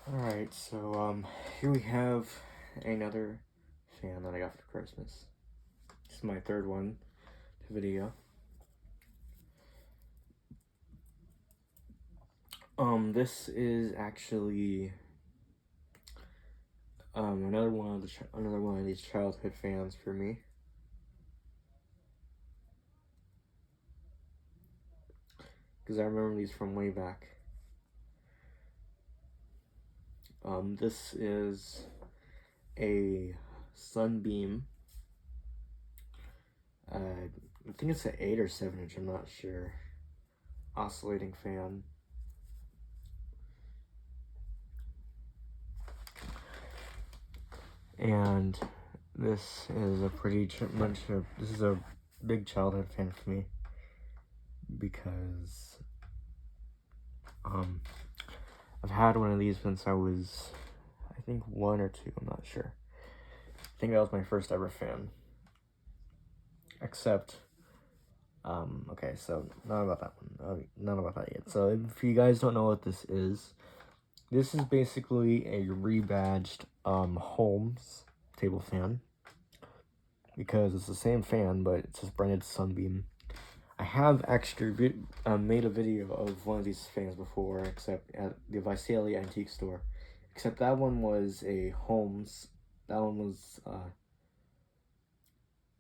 Alright, so here we have another fan that I got for Christmas. This is my third one to video. This is actually another one of these childhood fans for me. Because I remember these from way back. This is a Sunbeam. I think it's an 8 or 7 inch, I'm not sure. Oscillating fan. And this is this is a big childhood fan for me because I've had one of these since I was, I think, 1 or 2, I'm not sure. I think that was my first ever fan. Except, okay, so not about that one, not about that yet. So if you guys don't know what this is basically a rebadged Holmes table fan, because it's the same fan, but it's just branded Sunbeam. I have actually made a video of one of these fans before, except at the Oscillating antique store. Except that one was a Holmes. That one was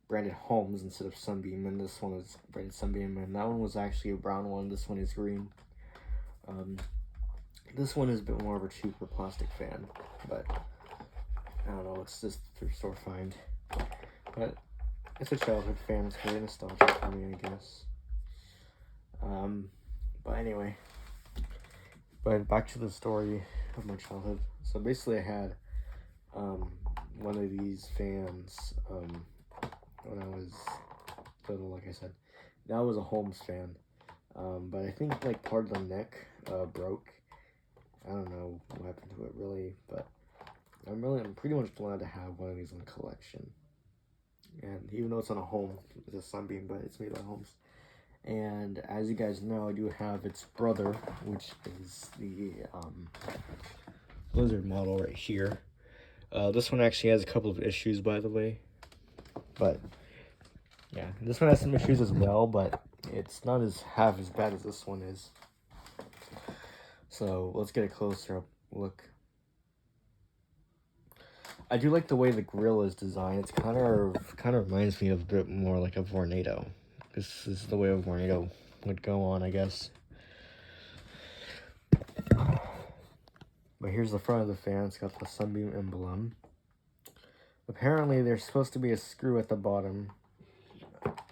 branded Holmes instead of Sunbeam, and this one was branded Sunbeam, and that one was actually a brown one. This one is green. This one is a bit more of a cheaper plastic fan, but I don't know, it's just thrift store find. But it's a childhood fan, it's very nostalgic for me, I guess. But anyway, back to the story of my childhood. So basically I had one of these fans when I was little, like I said. That was a Holmes fan, but I think like part of the neck broke. I don't know what happened to it really, but I'm pretty much glad to have one of these in the collection. And even though it's on a Holmes, it's a Sunbeam, but it's made by Holmes. And as you guys know, I do have its brother, which is the Blizzard model right here. This one actually has a couple of issues, by the way. But yeah, this one has some issues as well, but it's not half as bad as this one is. So let's get a closer up look. I do like the way the grill is designed. It's kind of reminds me of a bit more like a Vornado. This is the way a Vornado would go on, I guess. But here's the front of the fan. It's got the Sunbeam emblem. Apparently, there's supposed to be a screw at the bottom,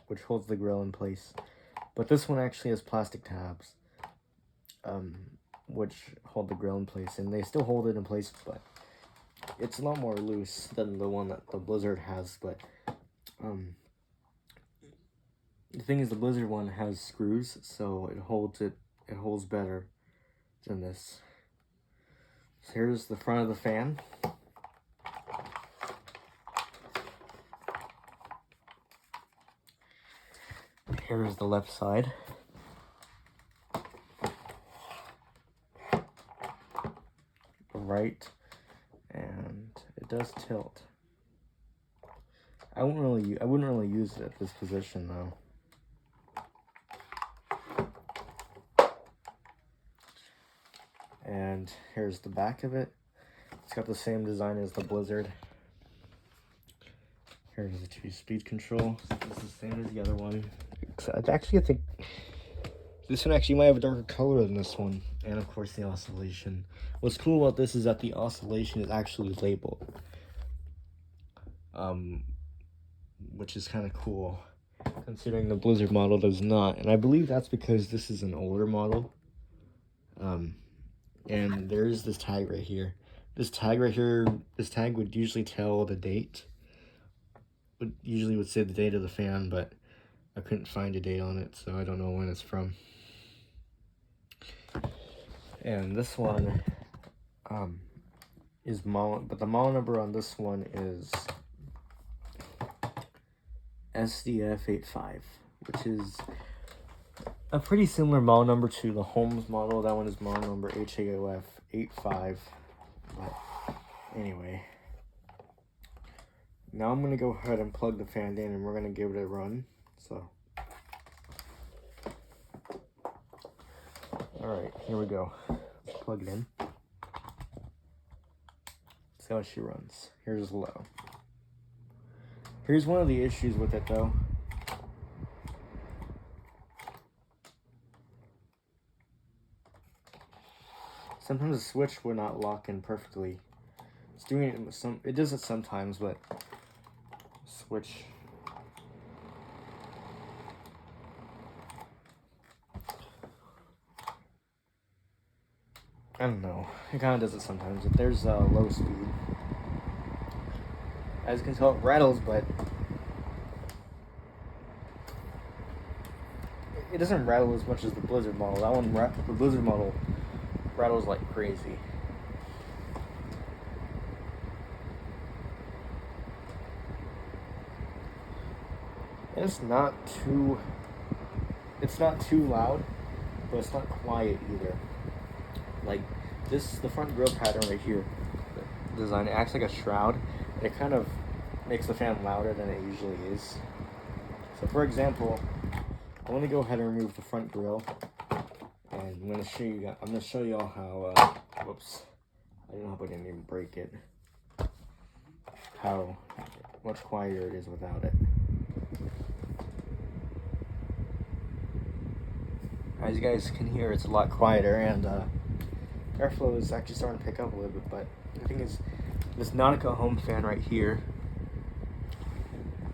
which holds the grill in place. But this one actually has plastic tabs, which hold the grill in place. And they still hold it in place, but it's a lot more loose than the one that the Blizzard has. But the thing is, the Blizzard one has screws, so it holds better than this. So here's the front of the fan. Here's the left side. Right, and it does tilt. I wouldn't really use it at this position though. And here's the back of it. It's got the same design as the Blizzard. Here's the 2-speed control. It's the same as the other one. Actually, I think this one actually might have a darker color than this one. And of course the oscillation. What's cool about this is that the oscillation is actually labeled. Which is kind of cool, considering the Blizzard model does not. And I believe that's because this is an older model. And there's this tag right here. This tag would usually tell the date. Usually would say the date of the fan, but I couldn't find a date on it, so I don't know when it's from. And this one is model, but the model number on this one is SDF85, which is a pretty similar model number to the Holmes model. That one is model number HAOF85. But anyway, now I'm gonna go ahead and plug the fan in, and we're gonna give it a run. So, all right, here we go. Let's plug it in. See how she runs. Here's low. Here's one of the issues with it though. Sometimes the switch will not lock in perfectly. It's doing it it does it sometimes, but switch. I don't know. It kind of does it sometimes. If there's low speed, as you can tell, it rattles, but it doesn't rattle as much as the Blizzard model. That one, the Blizzard model, rattles like crazy. And it's not too loud, but it's not quiet either. Like this, the front grill pattern right here, the design, it acts like a shroud. And it kind of makes the fan louder than it usually is. So for example, I'm gonna go ahead and remove the front grill, and I'm gonna show you all how. Whoops, I don't know if I didn't even break it. How much quieter it is without it. As you guys can hear, it's a lot quieter, and airflow is actually starting to pick up a little bit. But the thing is, this Nautica home fan right here,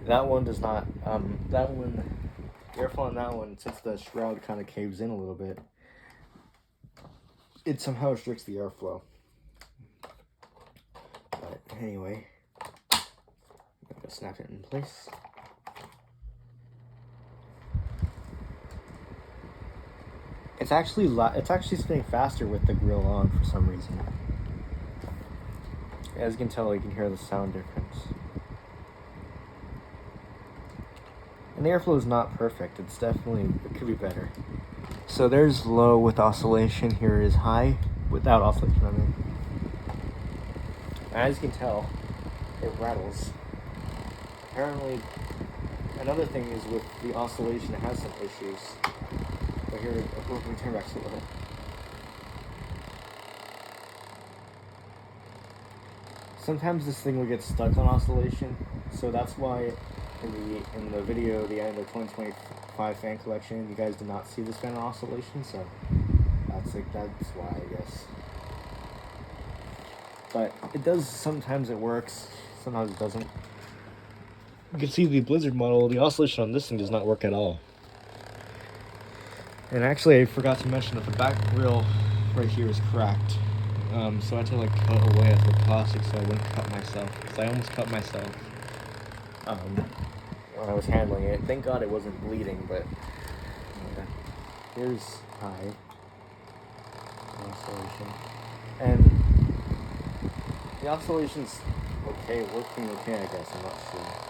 that one does not. That one, the airflow on that one, since the shroud kind of caves in a little bit, it somehow restricts the airflow. But anyway, I'm gonna snap it in place. It's actually spinning faster with the grill on for some reason. As you can tell, you can hear the sound difference. And the airflow is not perfect. It could be better. So there's low with oscillation. Here is high without oscillation. I mean, as you can tell, it rattles. Apparently, another thing is with the oscillation, it has some issues. But here, let me turn back to the. Sometimes this thing will get stuck on oscillation, so that's why in the video, the end of the 2025 fan collection, you guys did not see this fan on oscillation, so that's why, I guess. But it does, sometimes it works, sometimes it doesn't. You can see the Blizzard model, the oscillation on this thing does not work at all. And actually, I forgot to mention that the back grill right here is cracked. So I had to cut away at the plastic so I wouldn't cut myself. Because I almost cut myself when I was handling it. Thank God it wasn't bleeding, but yeah. Here's high oscillation. And the oscillation's okay, working okay, I guess, I'm not sure.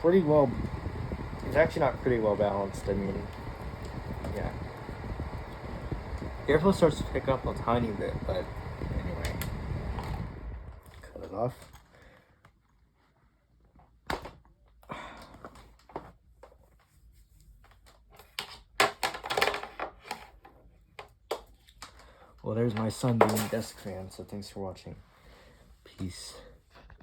Pretty well, it's actually not pretty well balanced. I mean, yeah. The airflow starts to pick up a tiny bit, but anyway. Cut it off. Well, there's my Sunbeam desk fan, so thanks for watching. Peace.